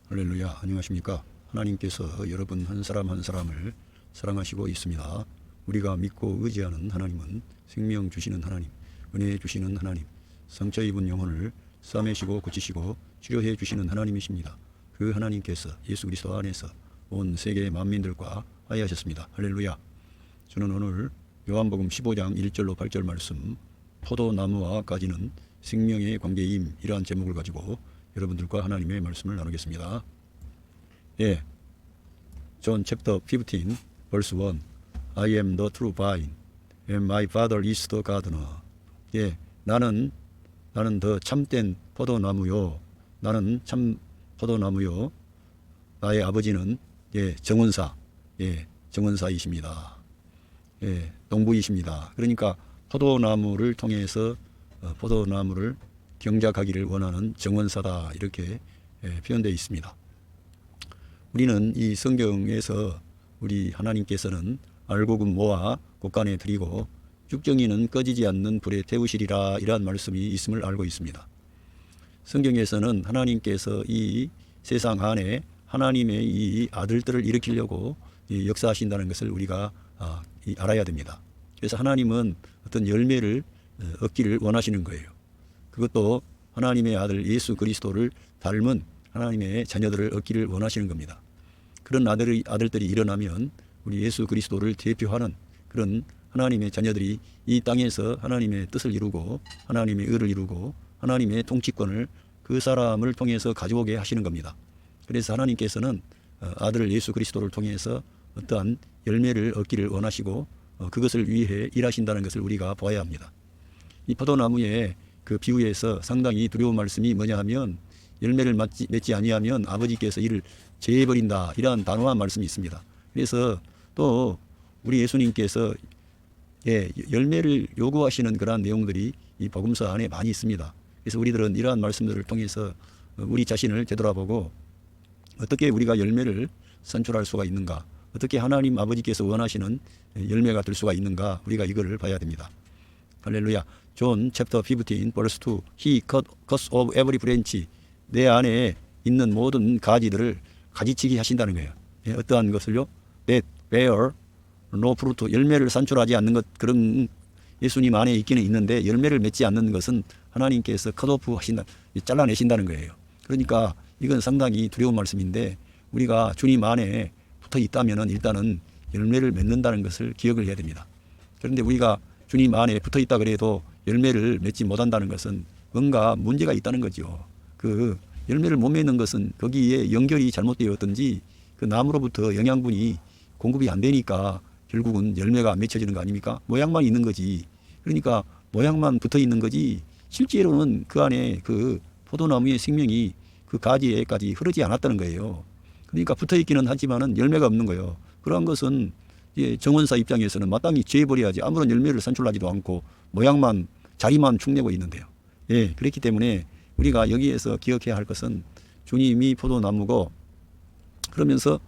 할렐루야. 안녕하십니까. 하나님께서 여러분 한 사람 한 사람을 사랑하시고 있습니다. 우리가 믿고 의지하는 하나님은 생명 주시는 하나님, 은혜 주시는 하나님, 상처 입은 영혼을 싸매시고 고치시고 치료해 주시는 하나님이십니다. 그 하나님께서 예수 그리스도 안에서 온 세계 만민들과 화해하셨습니다. 할렐루야. 저는 오늘 요한복음 15장 1절로 8절 말씀, 포도나무와 가지는 생명의 관계임, 이러한 제목을 가지고 여러분들과 하나님의 말씀을 나누겠습니다. John chapter 15 verse 1. I am the true vine and my father is the gardener. 나는 더 참된 포도나무요. 나는 참 포도나무요. 나의 아버지는 정원사이십니다. 농부이십니다. 그러니까 포도나무를 통해서 포도나무를 경작하기를 원하는 정원사다, 이렇게 표현되어 있습니다. 우리는 이 성경에서 우리 하나님께서는 알곡은 모아 곳간에 들이고 쭉정이는 꺼지지 않는 불에 태우시리라, 이러한 말씀이 있음을 알고 있습니다. 성경에서는 하나님께서 이 세상 안에 하나님의 이 아들들을 일으키려고 역사하신다는 것을 우리가 알아야 됩니다. 그래서 하나님은 어떤 열매를 얻기를 원하시는 거예요. 그것도 하나님의 아들 예수 그리스도를 닮은 하나님의 자녀들을 얻기를 원하시는 겁니다. 그런 아들들이 일어나면 우리 예수 그리스도를 대표하는 그런 하나님의 자녀들이 이 땅에서 하나님의 뜻을 이루고 하나님의 의를 이루고 하나님의 통치권을 그 사람을 통해서 가져오게 하시는 겁니다. 그래서 하나님께서는 아들 예수 그리스도를 통해서 어떠한 열매를 얻기를 원하시고 그것을 위해 일하신다는 것을 우리가 보아야 합니다. 이 포도나무의 그 비유에서 상당히 두려운 말씀이 뭐냐 하면, 열매를 맺지 아니하면 아버지께서 이를 제해버린다, 이러한 단호한 말씀이 있습니다. 그래서 또 우리 예수님께서 열매를 요구하시는 그러한 내용들이 이 복음서 안에 많이 있습니다. 그래서 우리들은 이러한 말씀들을 통해서 우리 자신을 되돌아보고 어떻게 우리가 열매를 산출할 수가 있는가, 어떻게 하나님 아버지께서 원하시는 열매가 될 수가 있는가, 우리가 이거를 봐야 됩니다. 할렐루야. John chapter 15 verse 2. He cuts off every branch. 내 안에 있는 모든 가지들을 가지치기 하신다는 거예요. 어떠한 것을요? That bear no fruit. 열매를 산출하지 않는 것, 그런 예수님 안에 있기는 있는데 열매를 맺지 않는 것은 하나님께서 컷오프 하신다, 잘라내신다는 거예요. 그러니까 이건 상당히 두려운 말씀인데, 우리가 주님 안에 붙어 있다면 일단은 열매를 맺는다는 것을 기억을 해야 됩니다. 그런데 우리가 주님 안에 붙어 있다 그래도 열매를 맺지 못한다는 것은 뭔가 문제가 있다는 거죠. 그 열매를 못 맺는 것은 거기에 연결이 잘못되었든지 그 나무로부터 영양분이 공급이 안 되니까 결국은 열매가 안 맺혀지는 거 아닙니까? 모양만 있는 거지. 그러니까 모양만 붙어 있는 거지 실제로는 그 안에 그 포도나무의 생명이 그 가지에까지 흐르지 않았다는 거예요. 그러니까 붙어 있기는 하지만은 열매가 없는 거예요. 그러한 것은 정원사 입장에서는 마땅히 제해버려야지, 아무런 열매를 산출하지도 않고 모양만, 자리만 축내고 있는데요. 그렇기 때문에 우리가 여기에서 기억해야 할 것은 주님이 포도나무고, 그러면서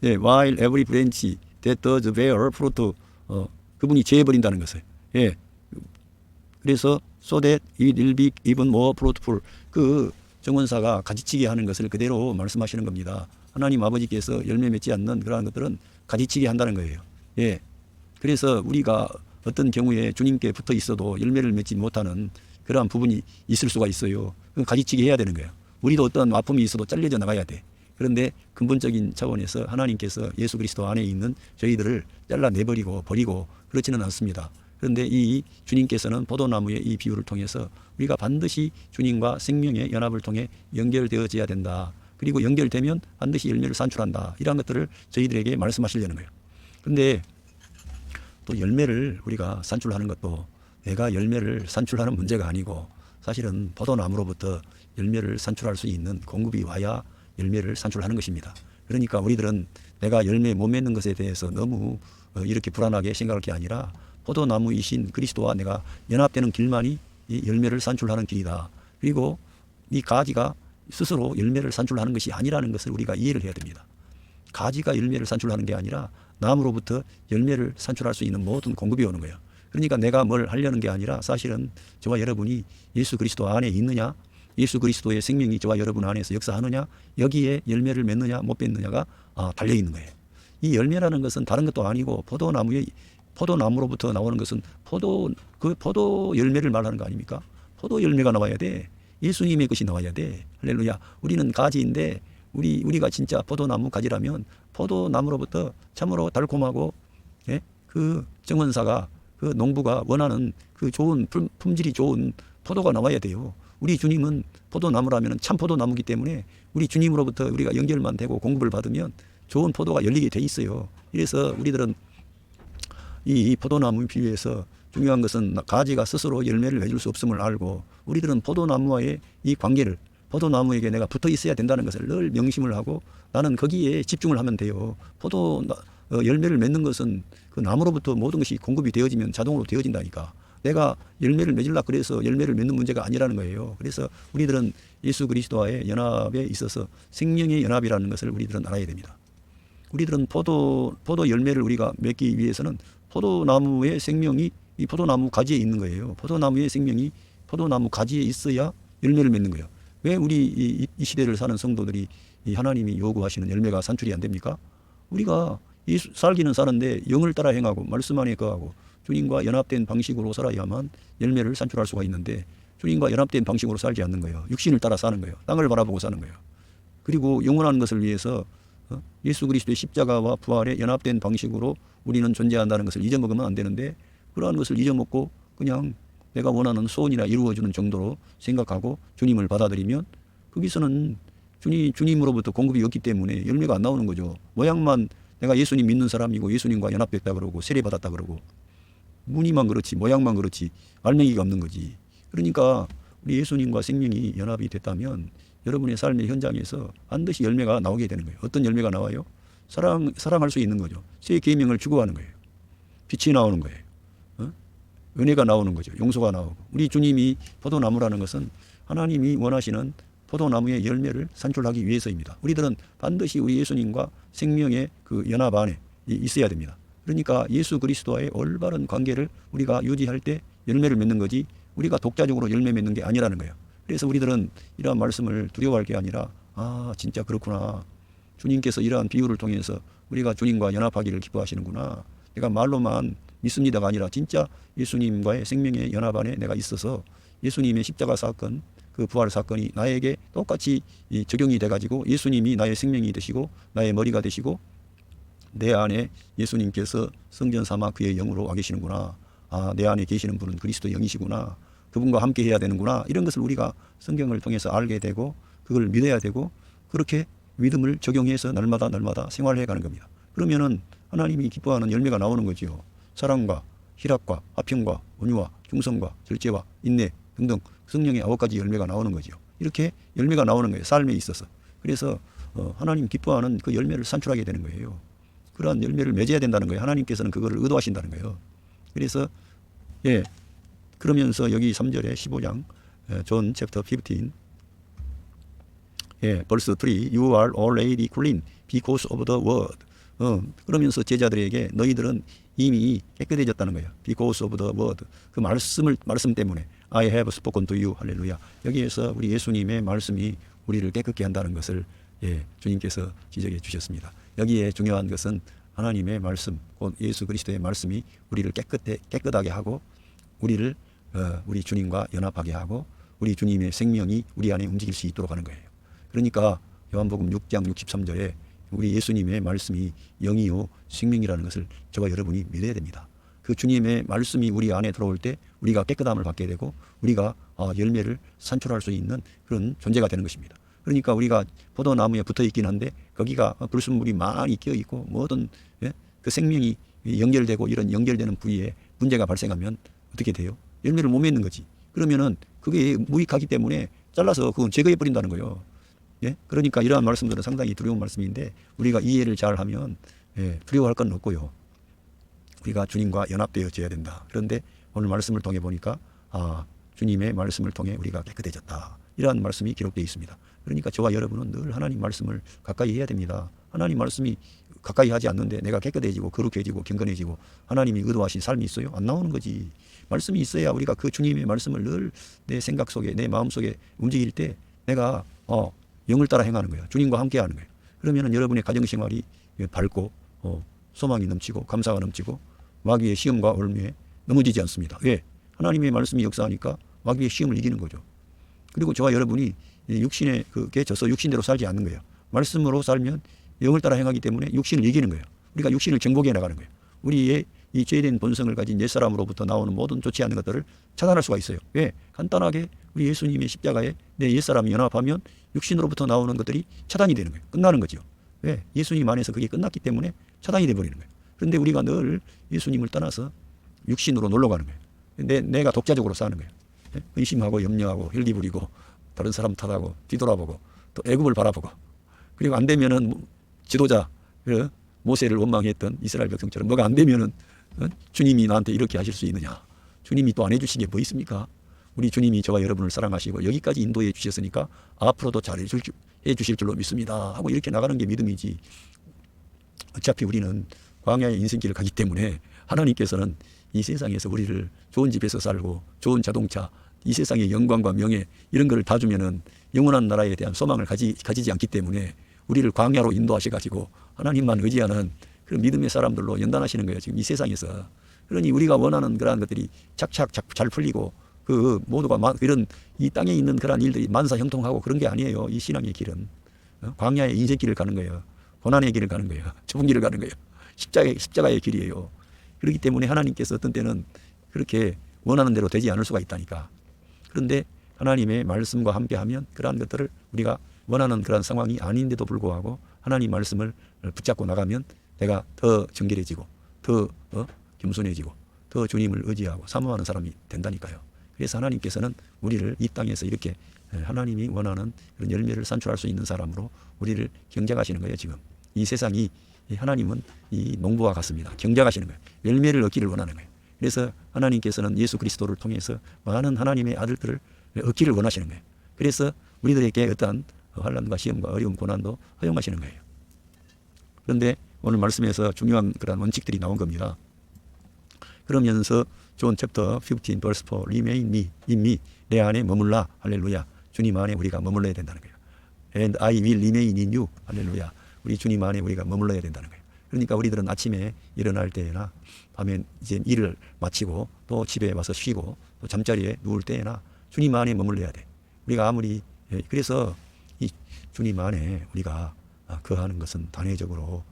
while every branch that does bear fruit, 그분이 제해버린다는 것을. 그래서 so that it will be even more fruitful. 그 정원사가 가지치게 하는 것을 그대로 말씀하시는 겁니다. 하나님 아버지께서 열매 맺지 않는 그러한 것들은 가지치게 한다는 거예요. 그래서 우리가 어떤 경우에 주님께 붙어 있어도 열매를 맺지 못하는 그러한 부분이 있을 수가 있어요. 가지치게 해야 되는 거예요. 우리도 어떤 아픔이 있어도 잘려져 나가야 돼. 그런데 근본적인 차원에서 하나님께서 예수 그리스도 안에 있는 저희들을 잘라내버리고 버리고 그렇지는 않습니다. 그런데 이 주님께서는 포도나무의 이 비유를 통해서 우리가 반드시 주님과 생명의 연합을 통해 연결되어져야 된다. 그리고 연결되면 반드시 열매를 산출한다. 이러한 것들을 저희들에게 말씀하시려는 거예요. 그런데 또 열매를 우리가 산출하는 것도 내가 열매를 산출하는 문제가 아니고, 사실은 포도나무로부터 열매를 산출할 수 있는 공급이 와야 열매를 산출하는 것입니다. 그러니까 우리들은 내가 열매 못 맺는 것에 대해서 너무 이렇게 불안하게 생각할 게 아니라, 포도나무이신 그리스도와 내가 연합되는 길만이 이 열매를 산출하는 길이다. 그리고 이 가지가 스스로 열매를 산출하는 것이 아니라는 것을 우리가 이해를 해야 됩니다. 가지가 열매를 산출하는 게 아니라 나무로부터 열매를 산출할 수 있는 모든 공급이 오는 거예요. 그러니까 내가 뭘 하려는 게 아니라 사실은 저와 여러분이 예수 그리스도 안에 있느냐, 예수 그리스도의 생명이 저와 여러분 안에서 역사하느냐, 여기에 열매를 맺느냐 못 맺느냐가 달려 있는 거예요. 이 열매라는 것은 다른 것도 아니고 포도나무로부터 나오는 것은 포도 열매를 말하는 거 아닙니까? 포도 열매가 나와야 돼. 예수님의 것이 나와야 돼. 할렐루야. 우리는 가지인데 우리가 진짜 포도나무 가지라면 포도나무로부터 참으로 달콤하고 그 정원사가 그 농부가 원하는 그 좋은 품질이 좋은 포도가 나와야 돼요. 우리 주님은 포도나무라면 참 포도나무이기 때문에 우리 주님으로부터 우리가 연결만 되고 공급을 받으면 좋은 포도가 열리게 돼 있어요. 그래서 우리들은 이 포도나무 비유에서 중요한 것은 가지가 스스로 열매를 맺을 수 없음을 알고 우리들은 포도나무와의 이 관계를 포도나무에게 내가 붙어 있어야 된다는 것을 늘 명심을 하고 나는 거기에 집중을 하면 돼요. 열매를 맺는 것은 그 나무로부터 모든 것이 공급이 되어지면 자동으로 되어진다니까. 내가 열매를 맺으려고 그래서 열매를 맺는 문제가 아니라는 거예요. 그래서 우리들은 예수 그리스도와의 연합에 있어서 생명의 연합이라는 것을 우리들은 알아야 됩니다. 우리들은 포도 열매를 우리가 맺기 위해서는 포도나무의 생명이 이 포도나무 가지에 있는 거예요. 포도나무의 생명이 포도나무 가지에 있어야 열매를 맺는 거예요. 왜 우리 이 시대를 사는 성도들이 이 하나님이 요구하시는 열매가 산출이 안 됩니까? 우리가 살기는 사는데 영을 따라 행하고 말씀 안에 거하고 주님과 연합된 방식으로 살아야만 열매를 산출할 수가 있는데 주님과 연합된 방식으로 살지 않는 거예요. 육신을 따라 사는 거예요. 땅을 바라보고 사는 거예요. 그리고 영원한 것을 위해서 예수 그리스도의 십자가와 부활에 연합된 방식으로 우리는 존재한다는 것을 잊어먹으면 안 되는데 그러한 것을 잊어먹고 그냥 내가 원하는 소원이나 이루어주는 정도로 생각하고 주님을 받아들이면 거기서는 주님으로부터 공급이 없기 때문에 열매가 안 나오는 거죠. 모양만 내가 예수님 믿는 사람이고 예수님과 연합됐다 그러고 세례받았다 그러고 무늬만 그렇지 모양만 그렇지 알맹이가 없는 거지. 그러니까 우리 예수님과 생명이 연합이 됐다면 여러분의 삶의 현장에서 반드시 열매가 나오게 되는 거예요. 어떤 열매가 나와요? 사랑할 수 있는 거죠. 새 계명을 추구하는 거예요. 빛이 나오는 거예요. 은혜가 나오는 거죠. 용서가 나오고. 우리 주님이 포도나무라는 것은 하나님이 원하시는 포도나무의 열매를 산출하기 위해서입니다. 우리들은 반드시 우리 예수님과 생명의 그 연합 안에 있어야 됩니다. 그러니까 예수 그리스도와의 올바른 관계를 우리가 유지할 때 열매를 맺는 거지 우리가 독자적으로 열매 맺는 게 아니라는 거예요. 그래서 우리들은 이러한 말씀을 두려워할 게 아니라 진짜 그렇구나. 주님께서 이러한 비유를 통해서 우리가 주님과 연합하기를 기뻐하시는구나. 내가 말로만 믿습니다가 아니라 진짜 예수님과의 생명의 연합 안에 내가 있어서 예수님의 십자가 사건, 그 부활 사건이 나에게 똑같이 적용이 돼가지고 예수님이 나의 생명이 되시고 나의 머리가 되시고 내 안에 예수님께서 성전 삼아 그의 영으로 와 계시는구나. 내 안에 계시는 분은 그리스도 영이시구나. 그분과 함께 해야 되는구나. 이런 것을 우리가 성경을 통해서 알게 되고 그걸 믿어야 되고 그렇게 믿음을 적용해서 날마다 생활해 가는 겁니다. 그러면은 하나님이 기뻐하는 열매가 나오는 거지요. 사랑과 희락과 화평과 온유와 중성과 절제와 인내 등등 성령의 9가지 열매가 나오는 거죠. 이렇게 열매가 나오는 거예요. 삶에 있어서. 그래서 하나님 기뻐하는 그 열매를 산출하게 되는 거예요. 그러한 열매를 맺어야 된다는 거예요. 하나님께서는 그거를 의도하신다는 거예요. 그래서 그러면서 여기 3절에 15장 존 챕터 15 벌스 3 You are already clean because of the word. 그러면서 제자들에게 너희들은 이미 깨끗해졌다는 거예요. Because of the word. 그 말씀 때문에 I have spoken to you. 할렐루야. 여기에서 우리 예수님의 말씀이 우리를 깨끗게 한다는 것을 주님께서 지적해 주셨습니다. 여기에 중요한 것은 하나님의 말씀, 곧 예수 그리스도의 말씀이 우리를 깨끗하게 하고 우리를 우리 주님과 연합하게 하고 우리 주님의 생명이 우리 안에 움직일 수 있도록 하는 거예요. 그러니까 요한복음 6장 63절에 우리 예수님의 말씀이 영이요 생명이라는 것을 저와 여러분이 믿어야 됩니다. 그 주님의 말씀이 우리 안에 들어올 때 우리가 깨끗함을 받게 되고 우리가 열매를 산출할 수 있는 그런 존재가 되는 것입니다. 그러니까 우리가 포도나무에 붙어 있긴 한데 거기가 불순물이 많이 끼어 있고 모든 그 생명이 연결되고 이런 연결되는 부위에 문제가 발생하면 어떻게 돼요? 열매를 못 맺는 거지. 그러면은 그게 무익하기 때문에 잘라서 그건 제거해 버린다는 거예요. 그러니까 이러한 말씀들은 상당히 두려운 말씀인데 우리가 이해를 잘 하면 두려워할 건 없고요. 우리가 주님과 연합되어져야 된다. 그런데 오늘 말씀을 통해 보니까 주님의 말씀을 통해 우리가 깨끗해졌다. 이러한 말씀이 기록되어 있습니다. 그러니까 저와 여러분은 늘 하나님 말씀을 가까이 해야 됩니다. 하나님 말씀이 가까이 하지 않는데 내가 깨끗해지고 거룩해지고 경건해지고 하나님이 의도하신 삶이 있어요? 안 나오는 거지. 말씀이 있어야 우리가 그 주님의 말씀을 늘 내 생각 속에 내 마음 속에 움직일 때 내가 영을 따라 행하는 거예요. 주님과 함께 하는 거예요. 그러면은 여러분의 가정생활이 밝고 소망이 넘치고 감사가 넘치고 마귀의 시험과 올무에 넘어지지 않습니다. 왜? 하나님의 말씀이 역사하니까 마귀의 시험을 이기는 거죠. 그리고 저와 여러분이 육신에 그게 져서 육신대로 살지 않는 거예요. 말씀으로 살면 영을 따라 행하기 때문에 육신을 이기는 거예요. 우리가 육신을 정복해 나가는 거예요. 우리의 이 죄된 본성을 가진 옛사람으로부터 나오는 모든 좋지 않은 것들을 차단할 수가 있어요. 왜? 간단하게 우리 예수님의 십자가에 내 옛사람이 연합하면 육신으로부터 나오는 것들이 차단이 되는 거예요. 끝나는 거죠. 왜? 예수님 안에서 그게 끝났기 때문에 차단이 돼버리는 거예요. 그런데 우리가 늘 예수님을 떠나서 육신으로 놀러 가는 거예요. 내가 독자적으로 사는 거예요. 의심하고 염려하고 혈기 부리고 다른 사람 탓하고 뒤돌아보고 또 애굽을 바라보고 그리고 안 되면은 지도자 모세를 원망했던 이스라엘 백성처럼 뭐가 안 되면은 주님이 나한테 이렇게 하실 수 있느냐. 주님이 또 안 해주신 게 뭐 있습니까? 우리 주님이 저와 여러분을 사랑하시고 여기까지 인도해 주셨으니까 앞으로도 잘 해주실 줄로 믿습니다 하고 이렇게 나가는 게 믿음이지. 어차피 우리는 광야의 인생길을 가기 때문에 하나님께서는 이 세상에서 우리를 좋은 집에서 살고 좋은 자동차 이 세상의 영광과 명예 이런 거를 다 주면은 영원한 나라에 대한 소망을 가지지 않기 때문에 우리를 광야로 인도하셔가지고 하나님만 의지하는 그런 믿음의 사람들로 연단하시는 거예요. 지금 이 세상에서. 그러니 우리가 원하는 그러한 것들이 착착 잘 풀리고 그 모두가 이런 이 땅에 있는 그러한 일들이 만사형통하고 그런 게 아니에요. 이 신앙의 길은 광야의 인생길을 가는 거예요. 고난의 길을 가는 거예요. 좁은 길을 가는 거예요. 십자가의 길이에요. 그렇기 때문에 하나님께서 어떤 때는 그렇게 원하는 대로 되지 않을 수가 있다니까. 그런데 하나님의 말씀과 함께하면 그러한 것들을 우리가 원하는 그런 상황이 아닌데도 불구하고 하나님 말씀을 붙잡고 나가면 내가 더 정결해지고 더 겸손해지고 더 주님을 의지하고 사모하는 사람이 된다니까요. 그래서 하나님께서는 우리를 이 땅에서 이렇게 하나님이 원하는 그런 열매를 산출할 수 있는 사람으로 우리를 경작하시는 거예요. 지금 이 세상이 하나님은 이 농부와 같습니다. 경작하시는 거예요. 열매를 얻기를 원하는 거예요. 그래서 하나님께서는 예수 그리스도를 통해서 많은 하나님의 아들들을 얻기를 원하시는 거예요. 그래서 우리들에게 어떠한 환난과 시험과 어려움 고난도 허용하시는 거예요. 그런데 오늘 말씀에서 중요한 그런 원칙들이 나온 겁니다. 그러면서 존 챕터 15 verse 4 remain in me 내 안에 머물라 할렐루야. 주님 안에 우리가 머물러야 된다는 거예요. And I will remain in you 할렐루야. 우리 주님 안에 우리가 머물러야 된다는 거예요. 그러니까 우리들은 아침에 일어날 때나 밤에 이제 일을 마치고 또 집에 와서 쉬고 또 잠자리에 누울 때나 주님 안에 머물러야 돼. 우리가 아무리 그래서 이 주님 안에 우리가 거하는 것은 단회적으로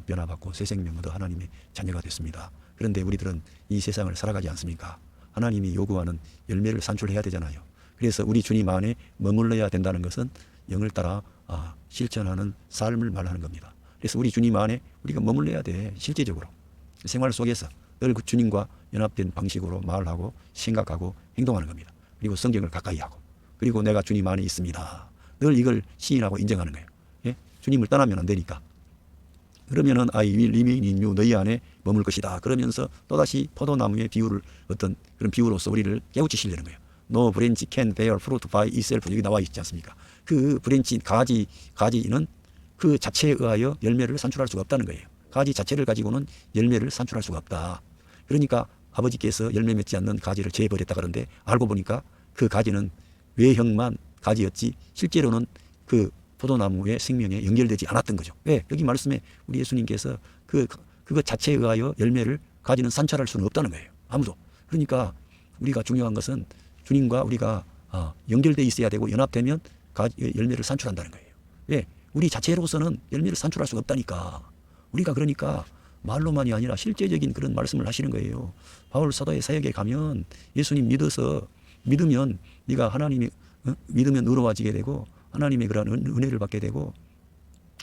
변화받고 새 생명 얻어 하나님의 자녀가 됐습니다. 그런데 우리들은 이 세상을 살아가지 않습니까? 하나님이 요구하는 열매를 산출해야 되잖아요. 그래서 우리 주님 안에 머물러야 된다는 것은 영을 따라 실천하는 삶을 말하는 겁니다. 그래서 우리 주님 안에 우리가 머물러야 돼. 실제적으로 생활 속에서 늘 그 주님과 연합된 방식으로 말하고 생각하고 행동하는 겁니다. 그리고 성경을 가까이 하고 그리고 내가 주님 안에 있습니다. 늘 이걸 시인하고 인정하는 거예요. 예? 주님을 떠나면 안 되니까. 그러면은 I will remain in you 너희 안에 머물 것이다. 그러면서 또다시 포도나무의 비유를 어떤 그런 비유로서 우리를 깨우치시려는 거예요. No branch can bear fruit by itself 여기 나와 있지 않습니까? 그 브랜치 가지는 그 자체에 의하여 열매를 산출할 수가 없다는 거예요. 가지 자체를 가지고는 열매를 산출할 수가 없다. 그러니까 아버지께서 열매 맺지 않는 가지를 제해버렸다 그러는데 알고 보니까 그 가지는 외형만 가지였지 실제로는 그 포도나무의 생명에 연결되지 않았던 거죠. 왜? 여기 말씀에 우리 예수님께서 그것 자체에 의하여 열매를 가지는 산출할 수는 없다는 거예요. 아무도. 그러니까 우리가 중요한 것은 주님과 우리가 연결되어 있어야 되고 연합되면 열매를 산출한다는 거예요. 왜? 우리 자체로서는 열매를 산출할 수가 없다니까. 우리가 그러니까 말로만이 아니라 실제적인 그런 말씀을 하시는 거예요. 바울 사도의 사역에 가면 예수님 믿으면 네가 하나님이 믿으면 의로워지게 되고 하나님의 그런 은혜를 받게 되고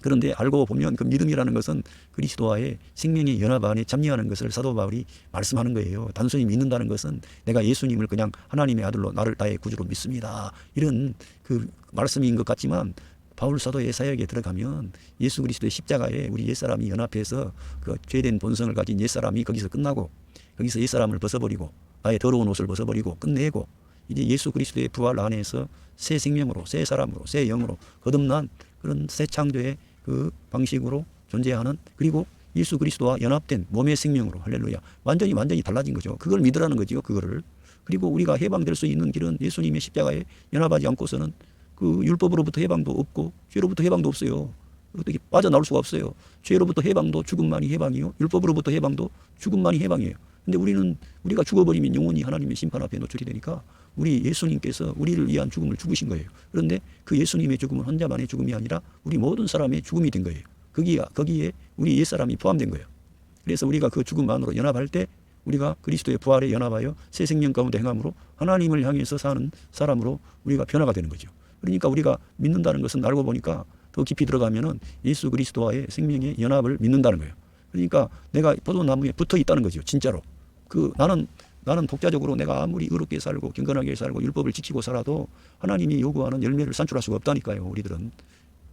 그런데 알고 보면 그 믿음이라는 것은 그리스도와의 생명의 연합 안에 참여하는 것을 사도 바울이 말씀하는 거예요. 단순히 믿는다는 것은 내가 예수님을 그냥 하나님의 아들로 나를 나의 구주로 믿습니다. 이런 그 말씀인 것 같지만 바울 사도의 사역에 들어가면 예수 그리스도의 십자가에 우리 옛사람이 연합해서 그 죄된 본성을 가진 옛사람이 거기서 끝나고 거기서 옛사람을 벗어버리고 나의 더러운 옷을 벗어버리고 끝내고 이제 예수 그리스도의 부활 안에서 새 생명으로 새 사람으로 새 영으로 거듭난 그런 새 창조의 그 방식으로 존재하는, 그리고 예수 그리스도와 연합된 몸의 생명으로, 할렐루야, 완전히 달라진 거죠. 그걸 믿으라는 거죠. 그거를. 그리고 우리가 해방될 수 있는 길은 예수님의 십자가에 연합하지 않고서는 그 율법으로부터 해방도 없고 죄로부터 해방도 없어요. 어떻게 빠져나올 수가 없어요. 죄로부터 해방도 죽음만이 해방이요, 율법으로부터 해방도 죽음만이 해방이에요. 근데 우리가 죽어버리면 영원히 하나님의 심판 앞에 노출이 되니까 우리 예수님께서 우리를 위한 죽음을 죽으신 거예요. 그런데 그 예수님의 죽음은 혼자만의 죽음이 아니라 우리 모든 사람의 죽음이 된 거예요. 거기에 우리 옛사람이 포함된 거예요. 그래서 우리가 그 죽음 안으로 연합할 때 우리가 그리스도의 부활에 연합하여 새 생명 가운데 행함으로 하나님을 향해서 사는 사람으로 우리가 변화가 되는 거죠. 그러니까 우리가 믿는다는 것은 알고 보니까 더 깊이 들어가면은 예수 그리스도와의 생명의 연합을 믿는다는 거예요. 그러니까 내가 포도나무에 붙어 있다는 거죠. 진짜로. 나는 독자적으로 내가 아무리 의롭게 살고 경건하게 살고 율법을 지키고 살아도 하나님이 요구하는 열매를 산출할 수가 없다니까요. 우리들은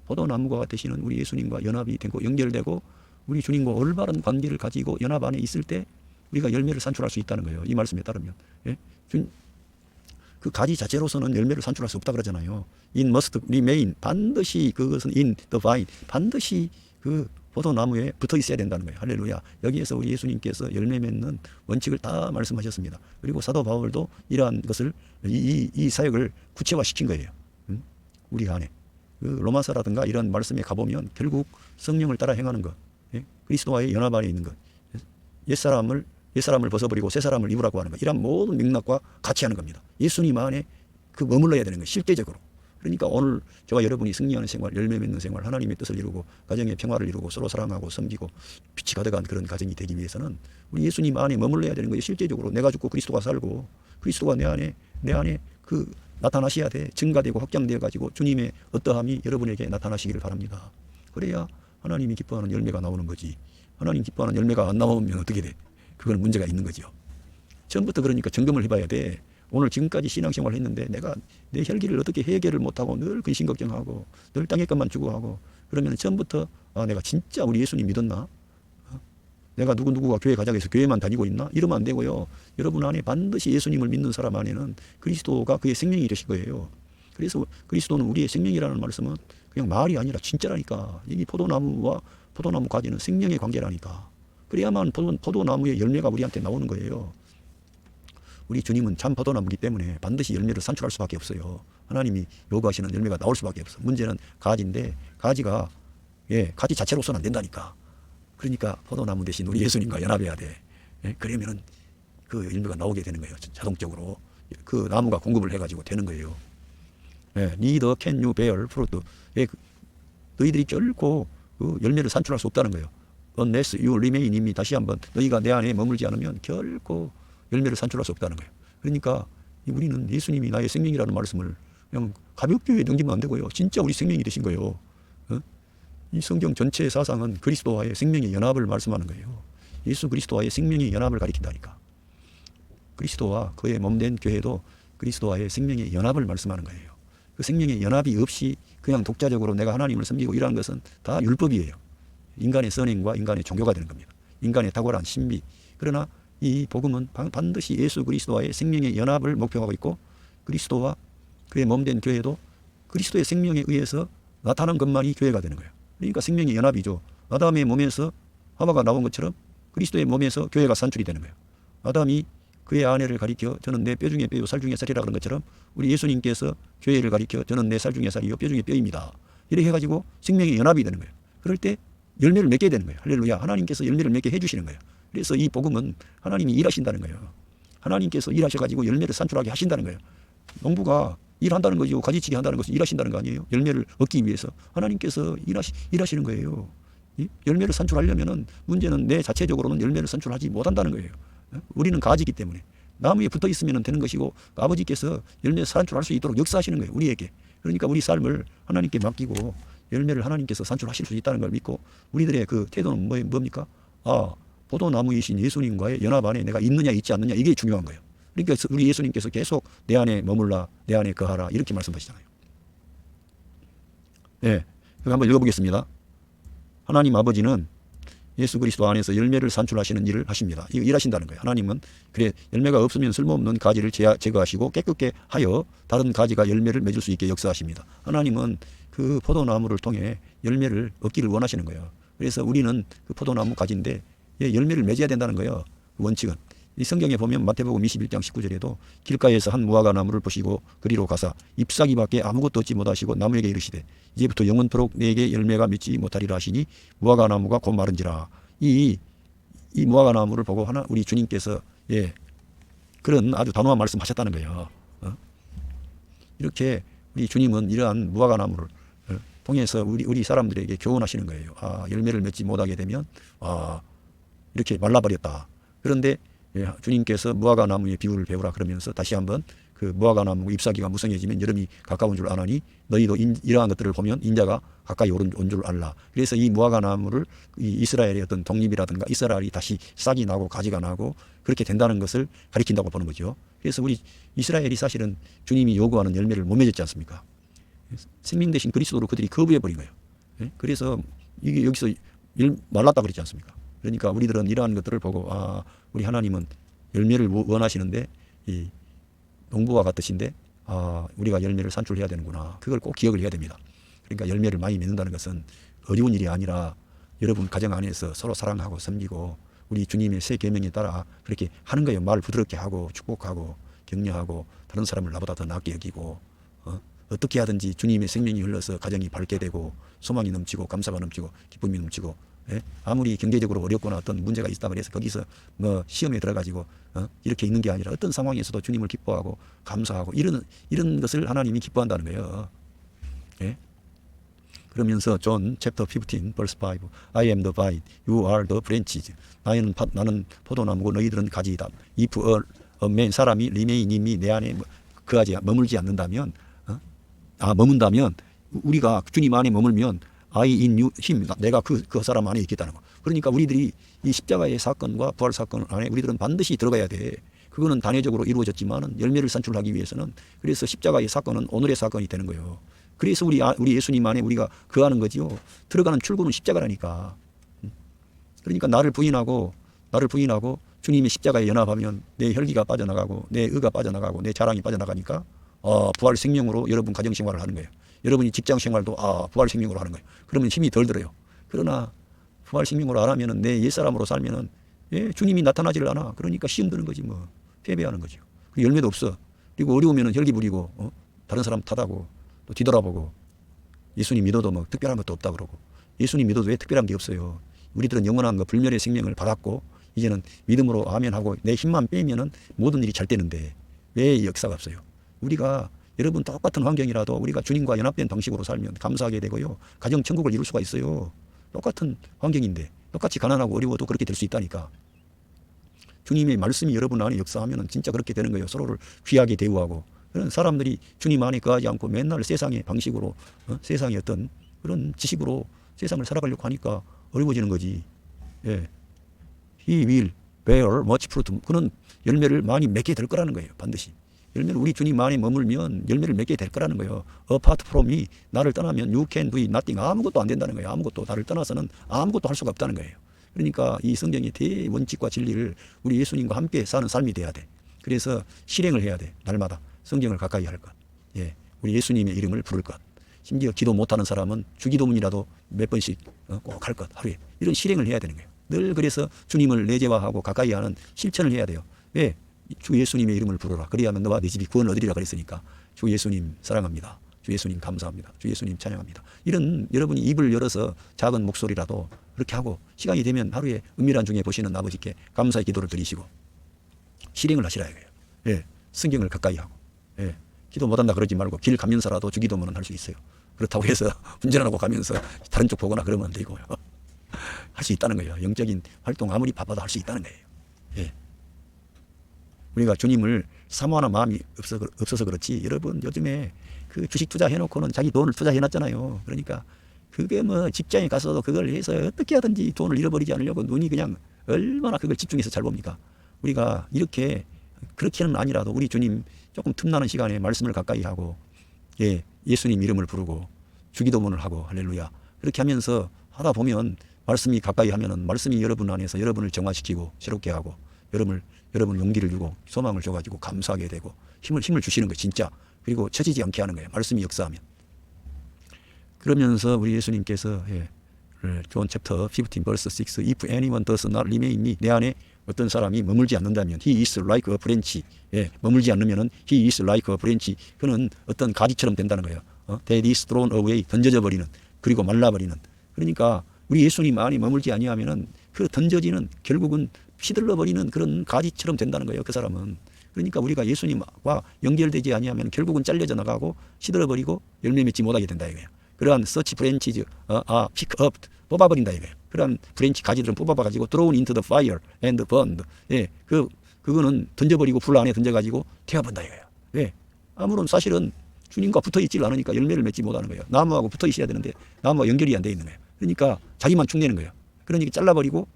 포도나무가 되시는 우리 예수님과 연합이 되고 연결되고 우리 주님과 올바른 관계를 가지고 연합 안에 있을 때 우리가 열매를 산출할 수 있다는 거예요. 이 말씀에 따르면. 예? 그 가지 자체로서는 열매를 산출할 수 없다 그러잖아요. In must remain, 반드시 그것은 in the vine, 반드시 그 포도나무에 붙어 있어야 된다는 거예요. 할렐루야. 여기에서 우리 예수님께서 열매 맺는 원칙을 다 말씀하셨습니다. 그리고 사도 바울도 이러한 것을 이 사역을 구체화시킨 거예요. 우리 안에. 그 로마서라든가 이런 말씀에 가보면 결국 성령을 따라 행하는 것, 예? 그리스도와의 연합 안에 있는 것, 옛사람을 벗어버리고 새 사람을 입으라고 하는 것, 이런 모든 맥락과 같이 하는 겁니다. 예수님 안에 그 머물러야 되는 거예요. 실제적으로. 그러니까 오늘 저와 여러분이 승리하는 생활, 열매 맺는 생활, 하나님의 뜻을 이루고 가정의 평화를 이루고 서로 사랑하고 섬기고 빛이 가득한 그런 가정이 되기 위해서는 우리 예수님 안에 머물러야 되는 거예요. 실제적으로 내가 죽고 그리스도가 살고 그리스도가 내 안에 그 나타나셔야 돼. 증가되고 확장되어 가지고 주님의 어떠함이 여러분에게 나타나시기를 바랍니다. 그래야 하나님이 기뻐하는 열매가 나오는 거지. 하나님 기뻐하는 열매가 안 나오면 어떻게 돼? 그건 문제가 있는 거죠. 처음부터 그러니까 점검을 해봐야 돼. 오늘 지금까지 신앙생활을 했는데 내가 내 혈기를 어떻게 해결을 못하고 늘 근심 걱정하고 늘 땅의 것만 추구하고 그러면 처음부터 내가 진짜 우리 예수님 믿었나? 내가 누구누구가 교회 가자고 해서 교회만 다니고 있나? 이러면 안 되고요. 여러분 안에 반드시 예수님을 믿는 사람 안에는 그리스도가 그의 생명이 되실 거예요. 그래서 그리스도는 우리의 생명이라는 말씀은 그냥 말이 아니라 진짜라니까. 이 포도나무와 포도나무 가지는 생명의 관계라니까. 그래야만 포도나무의 열매가 우리한테 나오는 거예요. 우리 주님은 참 포도나무이기 때문에 반드시 열매를 산출할 수밖에 없어요. 하나님이 요구하시는 열매가 나올 수밖에 없어. 문제는 가지인데 가지가 가지 자체로서는 안 된다니까. 그러니까 포도나무 대신 우리 예수님과 연합해야 돼. 그러면은 그 열매가 나오게 되는 거예요. 자동적으로 그 나무가 공급을 해가지고 되는 거예요. Neither can you bear fruit. 너희들이 결코 그 열매를 산출할 수 없다는 거예요. Unless you remain in me. 다시 한번 너희가 내 안에 머물지 않으면 결코 열매를 산출할 수 없다는 거예요. 그러니까 우리는 예수님이 나의 생명이라는 말씀을 그냥 가볍게 넘기면 안 되고요. 진짜 우리 생명이 되신 거예요. 이 성경 전체의 사상은 그리스도와의 생명의 연합을 말씀하는 거예요. 예수 그리스도와의 생명의 연합을 가리킨다니까. 그리스도와 그의 몸된 교회도 그리스도와의 생명의 연합을 말씀하는 거예요. 그 생명의 연합이 없이 그냥 독자적으로 내가 하나님을 섬기고 이러한 것은 다 율법이에요. 인간의 선행과 인간의 종교가 되는 겁니다. 인간의 탁월한 신비. 그러나 이 복음은 반드시 예수 그리스도와의 생명의 연합을 목표하고 있고 그리스도와 그의 몸된 교회도 그리스도의 생명에 의해서 나타난 것만이 교회가 되는 거예요. 그러니까 생명의 연합이죠. 아담의 몸에서 하와가 나온 것처럼 그리스도의 몸에서 교회가 산출이 되는 거예요. 아담이 그의 아내를 가리켜 저는 내 뼈 중에 뼈요 살 중에 살이라 그런 것처럼 우리 예수님께서 교회를 가리켜 저는 내 살 중에 살이요 뼈 중에 뼈입니다. 이렇게 해가지고 생명의 연합이 되는 거예요. 그럴 때 열매를 맺게 되는 거예요. 할렐루야. 하나님께서 열매를 맺게 해주시는 거예요. 그래서 이 복음은 하나님이 일하신다는 거예요. 하나님께서 일하셔가지고 열매를 산출하게 하신다는 거예요. 농부가 일한다는 거죠. 가지치기 한다는 것은 일하신다는 거 아니에요. 열매를 얻기 위해서 하나님께서 일하시는 거예요. 열매를 산출하려면은 문제는 내 자체적으로는 열매를 산출하지 못한다는 거예요. 우리는 가지기 때문에 나무에 붙어 있으면 되는 것이고 아버지께서 열매 산출할 수 있도록 역사하시는 거예요. 우리에게. 그러니까 우리 삶을 하나님께 맡기고 열매를 하나님께서 산출하실 수 있다는 걸 믿고 우리들의 그 태도는 뭡니까? 포도나무이신 예수님과의 연합 안에 내가 있느냐 있지 않느냐 이게 중요한 거예요. 그러니까 우리 예수님께서 계속 내 안에 머물라 내 안에 거하라 이렇게 말씀하시잖아요. 네, 한번 읽어보겠습니다. 하나님 아버지는 예수 그리스도 안에서 열매를 산출하시는 일을 하십니다. 이거 일하신다는 거예요. 하나님은 그래 열매가 없으면 쓸모없는 가지를 제거하시고 깨끗게 하여 다른 가지가 열매를 맺을 수 있게 역사하십니다. 하나님은 그 포도나무를 통해 열매를 얻기를 원하시는 거예요. 그래서 우리는 그 포도나무 가지인데 열매를 맺어야 된다는 거예요. 그 원칙은. 이 성경에 보면 마태복음 21장 19절에도 길가에서 한 무화과 나무를 보시고 그리로 가사 잎사귀밖에 아무것도 얻지 못하시고 나무에게 이르시되 이제부터 영원토록 내게 열매가 맺지 못하리라 하시니 무화과 나무가 곧 마른지라. 이 무화과 나무를 보고 하나 우리 주님께서 그런 아주 단호한 말씀하셨다는 거예요. 이렇게 우리 주님은 이러한 무화과 나무를 통해서 우리 사람들에게 교훈하시는 거예요. 열매를 맺지 못하게 되면 이렇게 말라버렸다. 그런데 주님께서 무화과 나무의 비유를 배우라 그러면서 다시 한번 그 무화과 나무 잎사귀가 무성해지면 여름이 가까운 줄 아나니 너희도 이러한 것들을 보면 인자가 가까이 온 줄 알라. 그래서 이 무화과 나무를 이 이스라엘의 어떤 독립이라든가 이스라엘이 다시 싹이 나고 가지가 나고 그렇게 된다는 것을 가리킨다고 보는 거죠. 그래서 우리 이스라엘이 사실은 주님이 요구하는 열매를 못 맺었지 않습니까? 생명 대신 그리스도로 그들이 거부해 버린 거예요. 그래서 이게 여기서 말랐다 그랬지 않습니까? 그러니까 우리들은 이러한 것들을 보고 우리 하나님은 열매를 원하시는데 이 농부와 같으신데 우리가 열매를 산출해야 되는구나. 그걸 꼭 기억을 해야 됩니다. 그러니까 열매를 많이 맺는다는 것은 어려운 일이 아니라 여러분 가정 안에서 서로 사랑하고 섬기고 우리 주님의 새 계명에 따라 그렇게 하는 거예요. 말을 부드럽게 하고 축복하고 격려하고 다른 사람을 나보다 더 낫게 여기고 어떻게 하든지 주님의 생명이 흘러서 가정이 밝게 되고 소망이 넘치고 감사가 넘치고 기쁨이 넘치고 아무리 경제적으로 어렵거나 어떤 문제가 있다 그래서 거기서 뭐 시험에 들어가지고 이렇게 있는 게 아니라 어떤 상황에서도 주님을 기뻐하고 감사하고 이런 것을 하나님이 기뻐한다는 거예요. 그러면서 존 챕터 15 verse 5 I am the vine, you are the branches. 나는 포도나무고 너희들은 가지이다. If a man 사람이 remain이 내 안에 그하지 머물지 않는다면 머문다면 우리가 주님 안에 머물면 I in you, him, 내가 그 사람 안에 있겠다는 거. 그러니까 우리들이 이 십자가의 사건과 부활 사건 안에 우리들은 반드시 들어가야 돼. 그거는 단회적으로 이루어졌지만은 열매를 산출하기 위해서는 그래서 십자가의 사건은 오늘의 사건이 되는 거예요. 그래서 우리 예수님 안에 우리가 거하는 거지요. 들어가는 출구는 십자가라니까. 그러니까 나를 부인하고 주님의 십자가에 연합하면 내 혈기가 빠져나가고 내 의가 빠져나가고 내 자랑이 빠져나가니까 부활 생명으로 여러분 가정 생활을 하는 거예요. 여러분이 직장 생활도 부활 생명으로 하는 거예요. 그러면 힘이 덜 들어요. 그러나 부활 생명으로 안 하면은 내 옛사람으로 살면은 주님이 나타나지를 않아. 그러니까 시험 드는 거지 뭐. 패배하는 거죠. 열매도 없어. 그리고 어려우면은 혈기 부리고 다른 사람 탓하고 또 뒤돌아보고 예수님 믿어도 뭐 특별한 것도 없다 그러고 예수님 믿어도 왜 특별한 게 없어요. 우리들은 영원한 거 불멸의 생명을 받았고 이제는 믿음으로 아멘하고 내 힘만 빼면은 모든 일이 잘 되는데 왜 역사가 없어요. 우리가 여러분 똑같은 환경이라도 우리가 주님과 연합된 방식으로 살면 감사하게 되고요. 가정 천국을 이룰 수가 있어요. 똑같은 환경인데 똑같이 가난하고 어려워도 그렇게 될 수 있다니까. 주님의 말씀이 여러분 안에 역사하면 진짜 그렇게 되는 거예요. 서로를 귀하게 대우하고 그런 사람들이 주님 안에 거하지 않고 맨날 세상의 방식으로 세상의 어떤 그런 지식으로 세상을 살아가려고 하니까 어려워지는 거지. He will bear much fruit. 그는 열매를 많이 맺게 될 거라는 거예요. 반드시. 열매를 우리 주님 안에 머물면 열매를 맺게 될 거라는 거예요. Apart from me, 나를 떠나면 you can do nothing. 아무것도 안 된다는 거예요. 아무것도. 나를 떠나서는 아무것도 할 수가 없다는 거예요. 그러니까 이 성경의 대원칙과 진리를 우리 예수님과 함께 사는 삶이 돼야 돼. 그래서 실행을 해야 돼. 날마다 성경을 가까이 할 것. 우리 예수님의 이름을 부를 것. 심지어 기도 못하는 사람은 주기도문이라도 몇 번씩 꼭 할 것. 하루에. 이런 실행을 해야 되는 거예요. 늘 그래서 주님을 내재화하고 가까이 하는 실천을 해야 돼요. 왜? 주 예수님의 이름을 부르라. 그리하면 너와 네 집이 구원 얻으리라 그랬으니까 주 예수님 사랑합니다. 주 예수님 감사합니다. 주 예수님 찬양합니다. 이런 여러분이 입을 열어서 작은 목소리라도 그렇게 하고 시간이 되면 하루에 은밀한 중에 보시는 아버지께 감사의 기도를 드리시고 실행을 하시라 이거예요. 성경을 가까이 하고 기도 못한다 그러지 말고 길 가면서라도 주기도문은 할 수 있어요. 그렇다고 해서 운전하고 가면서 다른 쪽 보거나 그러면 안 되고요. 할 수 있다는 거예요. 영적인 활동 아무리 바빠도 할 수 있다는 거예요. 우리가 주님을 사모하는 마음이 없어서 그렇지 여러분 요즘에 그 주식 투자해놓고는 자기 돈을 투자해놨잖아요. 그러니까 그게 뭐 직장에 가서도 그걸 해서 어떻게 하든지 돈을 잃어버리지 않으려고 눈이 그냥 얼마나 그걸 집중해서 잘 봅니까. 우리가 그렇게는 아니라도 우리 주님 조금 틈나는 시간에 말씀을 가까이 하고 예수님 이름을 부르고 주기도문을 하고 할렐루야 그렇게 하면서 하다 보면 말씀이 가까이 하면은 말씀이 여러분 안에서 여러분을 정화시키고 새롭게 하고 여러분 용기를 주고 소망을 줘가지고 감사하게 되고 힘을 주시는 거예요. 진짜. 그리고 처지지 않게 하는 거예요. 말씀이 역사하면. 그러면서 우리 예수님께서 존 챕터 15 verse 6 If anyone does not remain in me 내 안에 어떤 사람이 머물지 않는다면 he is like a branch 머물지 않으면은 he is like a branch 그는 어떤 가지처럼 된다는 거예요. that is thrown away 던져져 버리는 그리고 말라버리는 그러니까 우리 예수님 안에 머물지 아니하면은 그 던져지는 결국은 시들러 버리는 그런 가지처럼 된다는 거예요. 그 사람은. 그러니까 우리가 예수님과 연결되지 아니하면 결국은 잘려져 나가고 시들어 버리고 열매 맺지 못하게 된다 이거예요. 그러한 such branches pick up 뽑아버린다 이거예요. 그러한 브랜치 가지들은 뽑아가지고 thrown into the fire and burned. 그거는 던져버리고 불 안에 던져가지고 태워본다 이거예요. 왜? 아무런 사실은 주님과 붙어있질 않으니까 열매를 맺지 못하는 거예요. 나무하고 붙어 있어야 되는데 나무와 연결이 안 돼 있는 거예요. 그러니까 자기만 축내는 거예요. 그러니까 잘라버리고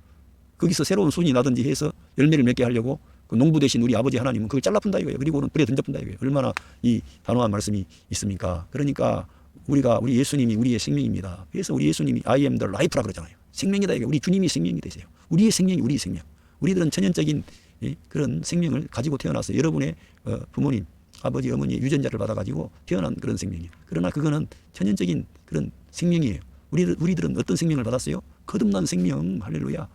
거기서 새로운 순이 나든지 해서 열매를 맺게 하려고 그 농부 대신 우리 아버지 하나님은 그걸 잘라푼다 이거예요. 그리고는 불에 던져푼다 이거예요. 얼마나 이 단호한 말씀이 있습니까? 그러니까 우리 예수님이 우리의 생명입니다. 그래서 우리 예수님이 I am the life라 그러잖아요. 생명이다 이게 우리 주님이 생명이 되세요. 우리의 생명이 우리의 생명. 우리들은 천연적인 그런 생명을 가지고 태어났어요. 여러분의 부모님, 아버지, 어머니의 유전자를 받아가지고 태어난 그런 생명이에요. 그러나 그거는 천연적인 그런 생명이에요. 우리들은 어떤 생명을 받았어요? 거듭난 생명. 할렐루야.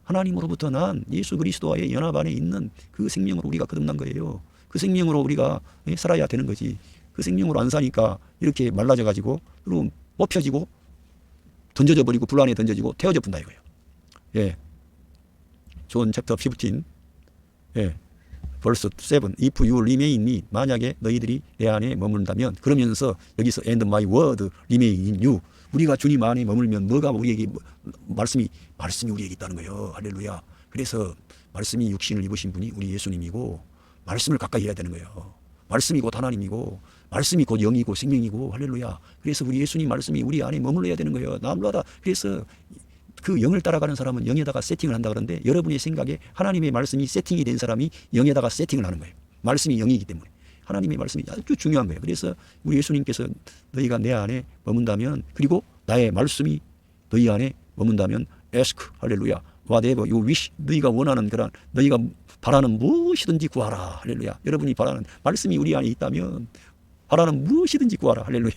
하나님으로부터 난 예수 그리스도와의 연합 안에 있는 그 생명으로 우리가 거듭난 거예요. 그 생명으로 우리가 살아야 되는 거지. 그 생명으로 안 사니까 이렇게 말라져 가지고 그리고 뽑혀지고 던져져 버리고 불 안에 던져지고 태워져 분다 이거예요. 예. 존 챕터 15 verse 7 If you remain in me 만약에 너희들이 내 안에 머문다면 그러면서 여기서 and my word remain in you 우리가 주님 안에 머물면 뭐가 우리에게 말씀이 우리에게 있다는 거예요. 할렐루야. 그래서 말씀이 육신을 입으신 분이 우리 예수님이고 말씀을 가까이 해야 되는 거예요. 말씀이 곧 하나님이고 말씀이 곧 영이고 생명이고 할렐루야. 그래서 우리 예수님 말씀이 우리 안에 머물러야 되는 거예요. 나무라다. 그래서 그 영을 따라가는 사람은 영에다가 세팅을 한다 그러는데 여러분의 생각에 하나님의 말씀이 세팅이 된 사람이 영에다가 세팅을 하는 거예요. 말씀이 영이기 때문에. 하나님의 말씀이 아주 중요한 거예요. 그래서 우리 예수님께서 너희가 내 안에 머문다면 그리고 나의 말씀이 너희 안에 머문다면 ask 할렐루야 whatever you wish 너희가 원하는 그런 너희가 바라는 무엇이든지 구하라 할렐루야. 여러분이 바라는 말씀이 우리 안에 있다면 바라는 무엇이든지 구하라 할렐루야.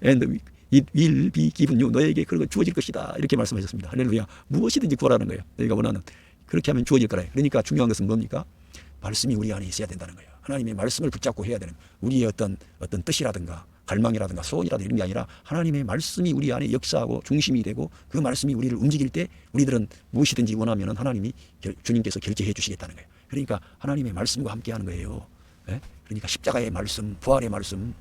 and it will be given you 너에게 그런 거 주어질 것이다 이렇게 말씀하셨습니다. 할렐루야. 무엇이든지 구하라는 거예요. 너희가 원하는 그렇게 하면 주어질 거라. 그러니까 중요한 것은 뭡니까? 말씀이 우리 안에 있어야 된다는 거예요. 하나님의 말씀을 붙잡고 해야 되는 우리의 어떤 뜻이라든가 갈망이라든가 소원이라든가 이런 게 아니라 하나님의 말씀이 우리 안에 역사하고 중심이 되고 그 말씀이 우리를 움직일 때 우리들은 무엇이든지 원하면 하나님이 주님께서 결제해 주시겠다는 거예요. 그러니까 하나님의 말씀과 함께 하는 거예요. 네? 그러니까 십자가의 말씀, 부활의 말씀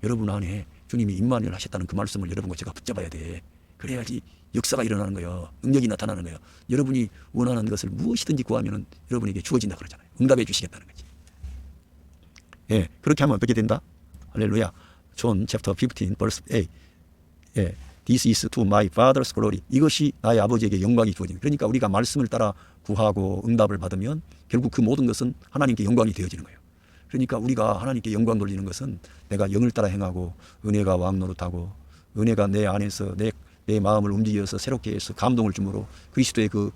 여러분 안에 주님이 임마누엘 하셨다는 그 말씀을 여러분과 제가 붙잡아야 돼. 그래야지 역사가 일어나는 거예요. 능력이 나타나는 거예요. 여러분이 원하는 것을 무엇이든지 구하면 여러분에게 주어진다 그러잖아요. 응답해 주시겠다는 거지. 예, 그렇게 하면 어떻게 된다? 할렐루야. 존 챕터 15 verse 8. 예, This is to my Father's glory. 이것이 나의 아버지에게 영광이 주어지는. 그러니까 우리가 말씀을 따라 구하고 응답을 받으면 결국 그 모든 것은 하나님께 영광이 되어지는 거예요. 그러니까 우리가 하나님께 영광 돌리는 것은 내가 영을 따라 행하고 은혜가 왕노릇하고 은혜가 내 안에서 내 마음을 움직여서 새롭게 해서 감동을 주므로 그리스도의 그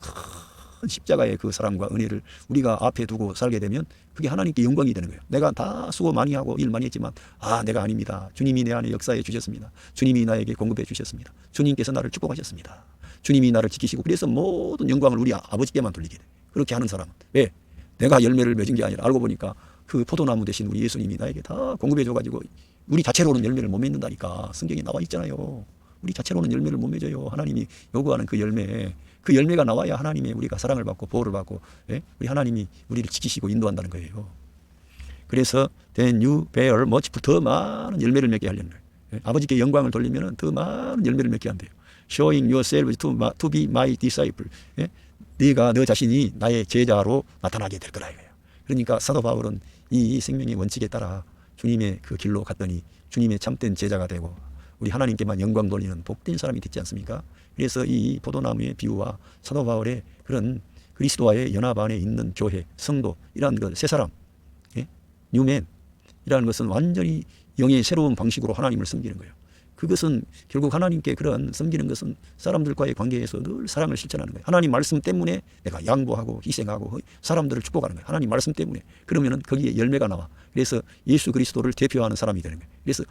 큰 십자가의 그 사랑과 은혜를 우리가 앞에 두고 살게 되면 그게 하나님께 영광이 되는 거예요. 내가 다 수고 많이 하고 일 많이 했지만 내가 아닙니다. 주님이 내 안에 역사해 주셨습니다. 주님이 나에게 공급해 주셨습니다. 주님께서 나를 축복하셨습니다. 주님이 나를 지키시고 그래서 모든 영광을 우리 아버지께만 돌리게 돼. 그렇게 하는 사람은 왜? 내가 열매를 맺은 게 아니라 알고 보니까 그 포도나무 대신 우리 예수님이 나에게 다 공급해 줘가지고 우리 자체로는 열매를 못 맺는다니까. 성경에 나와 있잖아요. 우리 자체로는 열매를 못 맺어요. 하나님이 요구하는 그 열매. 그 열매가 나와야 하나님의 우리가 사랑을 받고 보호를 받고 우리 하나님이 우리를 지키시고 인도한다는 거예요. 그래서 then you bear much 더 많은 열매를 맺게 하려는 거예요. 아버지께 영광을 돌리면 더 많은 열매를 맺게 한대요. Showing yourself to be my disciple. 네가 너 자신이 나의 제자로 나타나게 될 거라 이거예요. 그러니까 사도 바울은 이 생명의 원칙에 따라 주님의 그 길로 갔더니 주님의 참된 제자가 되고 우리 하나님께만 영광 돌리는 복된 사람이 됐지 않습니까? 그래서 이 포도나무의 비유와 사도 바울의 그런 그리스도와의 연합 안에 있는 교회, 성도 이런 그 새 사람, 뉴맨 이라는 것은 완전히 영의 새로운 방식으로 하나님을 섬기는 거예요. 그것은 결국 하나님께 그런 섬기는 것은 사람들과의 관계에서 늘 사랑을 실천하는 거예요. 하나님 말씀 때문에 내가 양보하고 희생하고 사람들을 축복하는 거예요. 하나님 말씀 때문에. 그러면은 거기에 열매가 나와. 그래서 예수 그리스도를 대표하는 사람이 되는 거예요. 그래서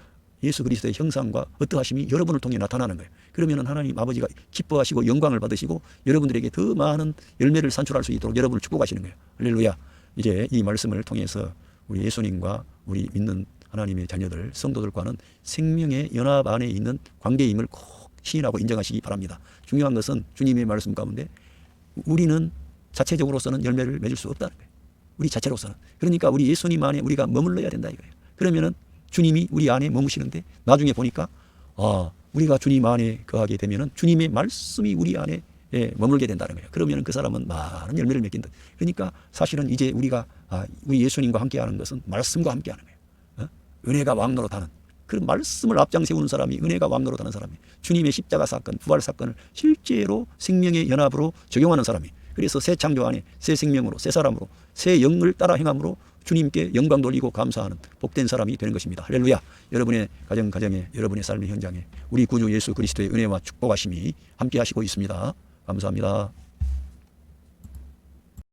예수 그리스도의 형상과 어떠하심이 여러분을 통해 나타나는 거예요. 그러면 하나님 아버지가 기뻐하시고 영광을 받으시고 여러분들에게 더 많은 열매를 산출할 수 있도록 여러분을 축복하시는 거예요. 할렐루야. 이제 이 말씀을 통해서 우리 예수님과 우리 믿는 하나님의 자녀들, 성도들과는 생명의 연합 안에 있는 관계임을 꼭 시인하고 인정하시기 바랍니다. 중요한 것은 주님의 말씀 가운데 우리는 자체적으로서는 열매를 맺을 수 없다는 거예요. 우리 자체로서는. 그러니까 우리 예수님 안에 우리가 머물러야 된다 이거예요. 그러면은 주님이 우리 안에 머무시는데 나중에 보니까 우리가 주님 안에 거하게 되면은 주님의 말씀이 우리 안에 머물게 된다는 거예요. 그러면 그 사람은 많은 열매를 맺긴다. 그러니까 사실은 이제 우리가 우리 예수님과 함께하는 것은 말씀과 함께하는 거예요. 은혜가 왕노릇하는 그 말씀을 앞장 세우는 사람이 은혜가 왕노릇하는 사람이 주님의 십자가 사건, 부활 사건을 실제로 생명의 연합으로 적용하는 사람이 그래서 새 창조 안에 새 생명으로 새 사람으로 새 영을 따라 행함으로 주님께 영광 돌리고 감사하는 복된 사람이 되는 것입니다. 할렐루야. 여러분의 가정에 여러분의 삶의 현장에 우리 구주 예수 그리스도의 은혜와 축복하심이 함께 하시고 있습니다. 감사합니다.